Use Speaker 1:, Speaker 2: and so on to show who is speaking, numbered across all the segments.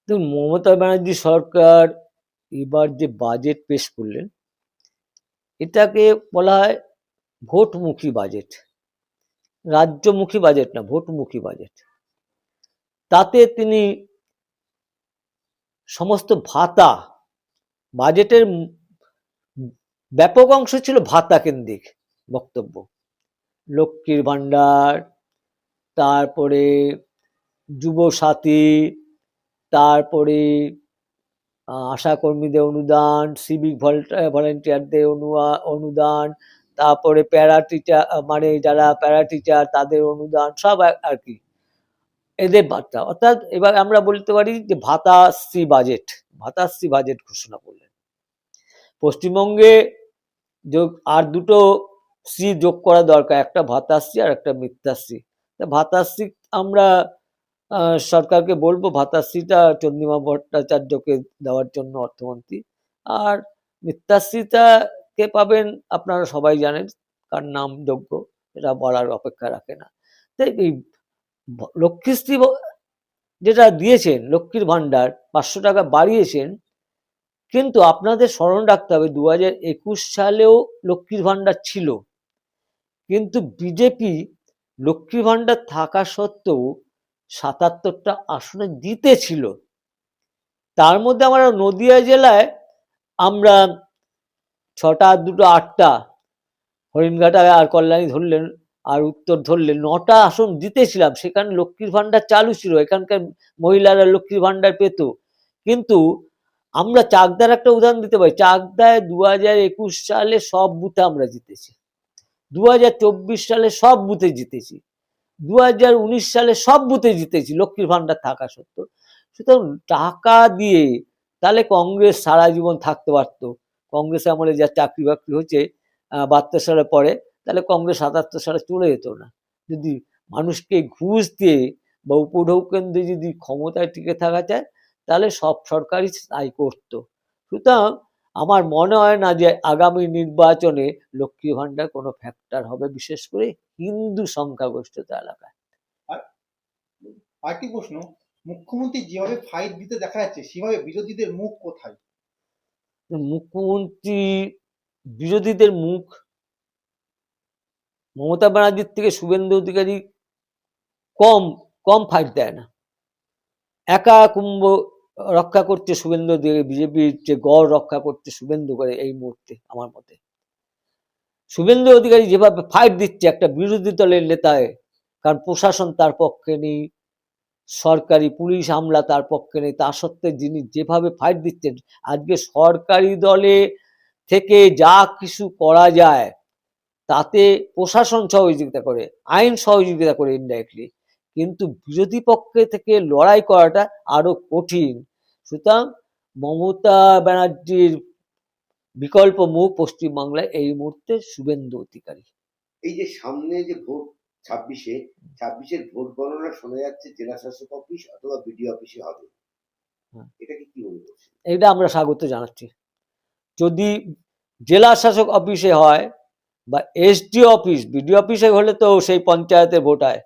Speaker 1: তো মমতা ব্যানার্জি সরকার এবার যে বাজেট পেশ করলেন, এটাকে বলা হয় ভোটমুখী বাজেট। রাজ্যমুখী বাজেট না, ভোটমুখী বাজেট। তাতে তিনি সমস্ত ভাতা, বাজেটের ব্যাপক অংশ ছিল ভাতা কেন্দ্রিক বক্তব্য। লক্ষ্মীর ভাণ্ডার, তারপরে যুব সাথী, তারপরে আশা কর্মীদের অনুদান, সিভিক ভলেন্টিয়ারদের অনুদান, তারপরে প্যারা টিচার, মানে যারা প্যারা টিচার তাদের অনুদান, সব আর কি এদের ভাতা। অর্থাৎ এবার আমরা বলতে পারি যে ভাতাশ্রী বাজেট, ভাতাশ্রী বাজেট ঘোষণা করলেন। পশ্চিমবঙ্গে আর দুটো শ্রী যোগ করা দরকার, একটা ভাতাশ্রী আর একটা মিথ্যাশ্রী। ভাতাশ্রী আমরা সরকারকে বলবো ভাতাশ্রীটা চন্দ্রিমা ভট্টাচার্যকে দেওয়ার জন্য, অর্থমন্ত্রী। আর মিথ্যাশ্রীটা কে পাবেন আপনারা সবাই জানেন, কার নাম যোগ্য, এটা বলার অপেক্ষা রাখে না। তাই এই লক্ষ্মীশ্রী যেটা দিয়েছেন, লক্ষ্মীর ভাণ্ডার 500 টাকা বাড়িয়েছেন, কিন্তু আপনাদের স্মরণ রাখতে হবে 2021 সালেও লক্ষ্মীর ভাণ্ডার ছিল, কিন্তু বিজেপি লক্ষ্মীর ভাণ্ডার থাকা সত্ত্বেও 77টা আসনে জিতেছিল। তার মধ্যে আমরা নদিয়া জেলায় আমরা 6টা আর 2টো 8টা, হরিণঘাটা আর কল্যাণী ধরলেন আর উত্তর ধরলেন, 9টা আসন জিতেছিলাম। সেখানে লক্ষ্মীর ভাণ্ডার চালু ছিল, এখানকার মহিলারা লক্ষ্মীর ভাণ্ডার পেত। কিন্তু আমরা চাকদার একটা উদাহরণ দিতে পারি, চাকদায় 2021 সালে সব বুথে আমরা জিতেছি, 2024 সালে সব বুথে জিতেছি, 2019 সালে সব বুথে জিতেছি লক্ষ্মীর ভাণ্ডার থাকা সত্ত্বেও। সুতরাং টাকা দিয়ে তাহলে কংগ্রেস সারা জীবন থাকতে পারতো। কংগ্রেস আমলে যা চাকরি বাকরি হচ্ছে 72 সালে পরে, তাহলে কংগ্রেস 77 সালে চলে যেত না। যদি মানুষকে ঘুষ দিয়ে বা উপঢৌকন দিয়ে যদি ক্ষমতায় টিকে থাকা যায়, তাহলে সব সরকারই তাই করতো। সুতরাং আমার মনে হয় না যে আগামী নির্বাচনে লক্ষ্মী ভাণ্ডার কোনো ফ্যাক্টর হবে, বিশেষ করে হিন্দু সংখ্যাগরিষ্ঠতা এলাকায়।
Speaker 2: আরেকটি প্রশ্ন, মুখ্যমন্ত্রী যেভাবে ফাইট দিতে দেখা যাচ্ছে, সেভাবে বিরোধীদের মুখ কোথায়?
Speaker 1: মুখ্যমন্ত্রী বিরোধীদের মুখ মমতা ব্যানার্জির থেকে শুভেন্দু অধিকারী কম কম ফাইট দেয় না। একা কুম্ভ রক্ষা করতে শুভেন্দু অধিকারী, বিজেপির যে গড় রক্ষা করতে শুভেন্দু করে এই মুহূর্তে। আমার মতে শুভেন্দু অধিকারী যেভাবে ফাইট দিচ্ছে একটা বিরোধী দলের নেতায়, কারণ প্রশাসন তার পক্ষে নেই, সরকারি পুলিশ আমলা তার পক্ষে নেই, তা সত্ত্বেও যিনি যেভাবে ফাইট দিচ্ছেন, আজকে সরকারি দলে থেকে যা কিছু করা যায় তাতে প্রশাসন সহযোগিতা করে, আইন সহযোগিতা করে ইনডাইরেক্টলি, কিন্তু বিরোধী পক্ষে থেকে লড়াই করাটা আরো কঠিন। সুতরাং মমতা ব্যানার্জির বিকল্প মুখ পশ্চিমবাংলায় এই মুহূর্তে শুভেন্দু অধিকারী।
Speaker 3: এই যে সামনে যে ভোট 26-এর ভোট গণনা শোনা যাচ্ছে জেলা শাসক অফিস অথবা বিডিও অফিসে হবে, এটাকে কি মনে করছেন?
Speaker 1: এটা আমরা স্বাগত জানাচ্ছি। যদি জেলা শাসক অফিসে হয় বা এসডি অফিস, বিডিও অফিসে হলে তো সেই পঞ্চায়েতের ভোট হয়,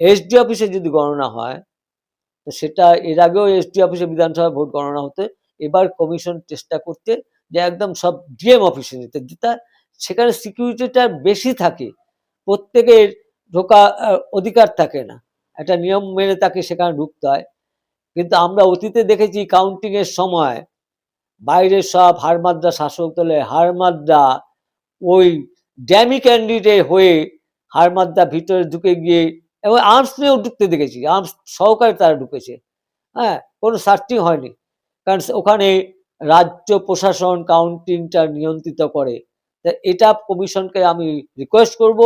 Speaker 1: এসডি অফিসে যদি গণনা হয়, তো সেটা এর আগেও এসডি অফিসে বিধানসভা ভোট গণনা হতে, এবার কমিশন চেষ্টা করতে যে একদম সব ডিএম অফিসে নিতে, যেটা সেখানে সিকিউরিটিটা বেশি থাকে, প্রত্যেকের ঢোকা অধিকার থাকে না, একটা নিয়ম মেনে তাকে সেখানে ঢুকতে হয়। কিন্তু আমরা অতীতে দেখেছি কাউন্টিং এর সময় বাইরের সব হারমাদ্রা শাসক দলের হারমাদ্রা ওই ড্যামি ক্যান্ডিডেট হয়ে হারমাদ্রা ভিতরে ঢুকে গিয়ে, এবং আর্মস নিয়েও ঢুকতে দেখেছি, আর্মস সহকারে তারা ঢুকেছে, হ্যাঁ, কোনো সার্চিং হয়নি, কারণ ওখানে রাজ্য প্রশাসন কাউন্টিংটা নিয়ন্ত্রিত করে। তা এটা কমিশনকে আমি রিকোয়েস্ট করব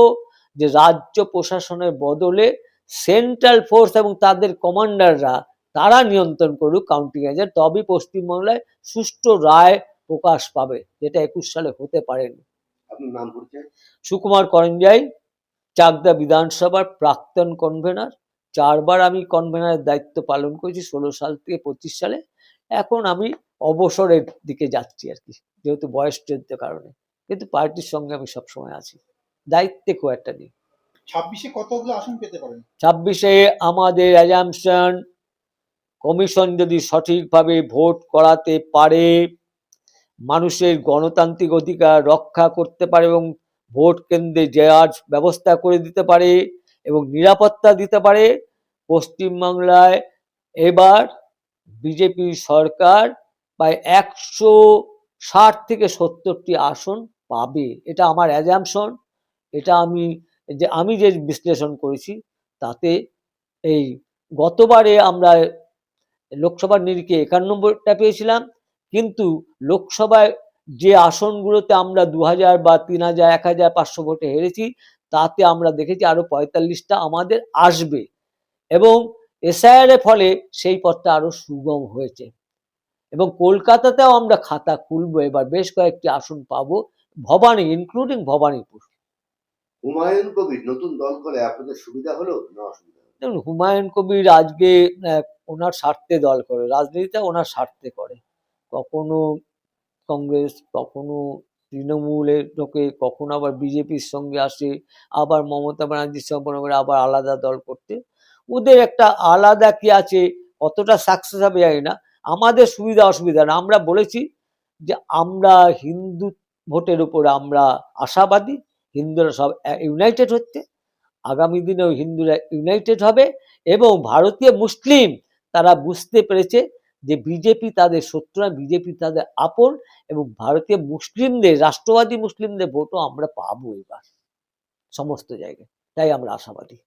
Speaker 1: যে রাজ্য প্রশাসনের বদলে সেন্ট্রাল ফোর্স এবং তাদের কমান্ডাররা তারা নিয়ন্ত্রণ করুক কাউন্টিং এজেন্ট, তবেই পশ্চিমবাংলায় সুষ্ঠু রায় প্রকাশ পাবে, যেটা 21 সালে হতে পারেনি।
Speaker 3: আপনার নাম পরিচয়?
Speaker 1: সুকুমার করঞ্জাই, চাকদা বিধানসভার প্রাক্তন কনভেনার। 4বার আমি কনভেনারের দায়িত্ব পালন করেছি, 16 সাল থেকে 25 সালে। এখন আমি অবসরের দিকে যাচ্ছি আর কি, যেহেতু বয়সজনিত কারণে, কিন্তু পার্টির সঙ্গে আমি সবসময় আছি, দায়িত্বে খুব একটা নেই।
Speaker 2: 26-এ কতগুলো আসন পেতে পারেন?
Speaker 1: 26-এ আমাদের অ্যাজাম্পশন কমিশন যদি সঠিকভাবে ভোট করাতে পারে, মানুষের গণতান্ত্রিক অধিকার রক্ষা করতে পারে এবং ভোট কেন্দ্রে যাওয়ার ব্যবস্থা করে দিতে পারে এবং নিরাপত্তা দিতে পারে, পশ্চিমবাংলায় এবার বিজেপি সরকার প্রায় 160 থেকে 70টি আসন পাবে। এটা আমার অ্যাজাম্পশন। এটা আমি যে বিশ্লেষণ করেছি তাতে এই গতবারে আমরা লোকসভার নিরিখে 91টা পেয়েছিলাম, কিন্তু লোকসভায় যে আসনগুলোতে আমরা 2000 বা 3000 1500 ভোটে হেরেছি তাতে আমরা দেখেছি আরো 45টা আমাদের আসবে এবং এসআইআর এর ফলে সেই পথটা আরো সুগম হয়েছে এবং কলকাতাতেও আমরা খাতা খুলবো, এবার বেশ কয়েকটি আসন পাবো, ভবানী ইনক্লুডিং ভবানীপুর।
Speaker 3: হুমায়ুন কবির নতুন দল করে আপনাদের সুবিধা হলো না অসুবিধা হলো?
Speaker 1: দেখুন, হুমায়ুন কবির আজকে ওনার স্বার্থে দল করে, রাজনীতিটা ওনার স্বার্থে করে, কখনো কংগ্রেস, কখনো তৃণমূলের ঢোকে, কখনো আবার বিজেপির সঙ্গে আসে, আবার মমতা ব্যানার্জির সঙ্গে আবার আলাদা দল করতে। ওদের একটা আলাদা কি আছে, কতটা সাকসেস হবে জানি না। আমাদের সুবিধা অসুবিধা না, আমরা বলেছি যে আমরা হিন্দু ভোটের উপরে আমরা আশাবাদী, হিন্দুরা সব ইউনাইটেড হচ্ছে, আগামী দিনেও হিন্দুরা ইউনাইটেড হবে এবং ভারতীয় মুসলিম তারা বুঝতে পেরেছে যে বিজেপি তাদের শত্রু না, বিজেপি তাদের আপন এবং ভারতীয় মুসলিমদের, রাষ্ট্রবাদী মুসলিমদের ভোটও আমরা পাবো এবার সমস্ত জায়গায়, তাই আমরা আশাবাদী।